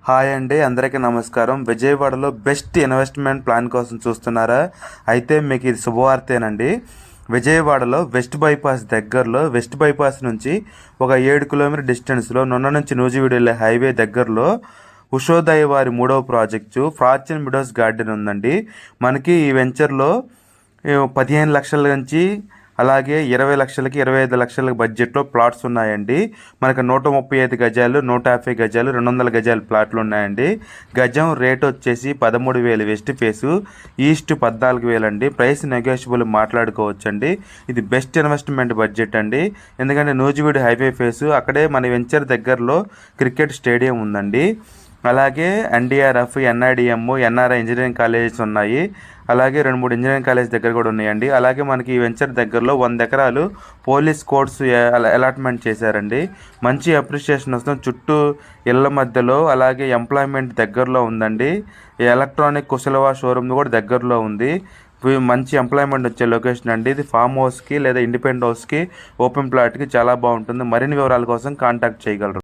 Hi అండి, అందరికీ నమస్కారం. విజయవాడలో బెస్ట్ ఇన్వెస్ట్మెంట్ ప్లాన్ కోసం చూస్తున్నారా? అయితే మీకు ఇది శుభవార్తేనండి. విజయవాడలో వెస్ట్ బైపాస్ నుంచి ఒక 7 కిలోమీటర్ డిస్టెన్స్లో నున్న నుంచి నూజివీడు వెళ్ళే హైవే దగ్గరలో ఉషోదయ వారి 3వ ప్రాజెక్టు ఫార్చ్యూన్ మిడోస్ గార్డెన్ ఉందండి. మనకి ఈ వెంచర్లో 15 లక్షల నుంచి అలాగే 20 లక్షలకి 25 లక్షల బడ్జెట్లో ప్లాట్స్ ఉన్నాయండి. మనకు 135 గజాలు, 150 గజాలు, 200 గజాల ప్లాట్లు ఉన్నాయండి. గజం రేట్ వచ్చేసి 13,000 వెస్ట్ ఫేసు, ఈస్ట్ 14,000 అండి. ప్రైస్ నెగోషియబుల్ మాట్లాడుకోవచ్చండి. ఇది బెస్ట్ ఇన్వెస్ట్మెంట్ బడ్జెట్ అండి. ఎందుకంటే నూజివీడు హైవే ఫేసు, అక్కడే మన వెంచర్ దగ్గరలో క్రికెట్ స్టేడియం ఉందండి. అలాగే NDRF, NIDM, NRI engineering colleges ఉన్నాయి. అలాగే 2-3 ఇంజనీరింగ్ కాలేజ్ దగ్గర కూడా ఉన్నాయండి. అలాగే మనకి ఈ వెంచర్ దగ్గరలో 100 ఎకరాలు పోలీస్ కోర్ట్స్ అలాట్మెంట్ చేశారండి. మంచి అప్రిషియేషన్ వస్తుంది. చుట్టూ ఇళ్ల మధ్యలో, అలాగే ఎంప్లాయ్మెంట్ దగ్గరలో ఉందండి. ఎలక్ట్రానిక్ కుశలవా షోరూమ్ కూడా దగ్గరలో ఉంది. మంచి ఎంప్లాయ్మెంట్ వచ్చే లొకేషన్ అండి. ఇది ఫామ్ హౌస్కి లేదా ఇండిపెండెంట్ హౌస్కి, ఓపెన్ ప్లాట్కి చాలా బాగుంటుంది. మరిన్ని వివరాల కోసం కాంటాక్ట్ చేయగలరు.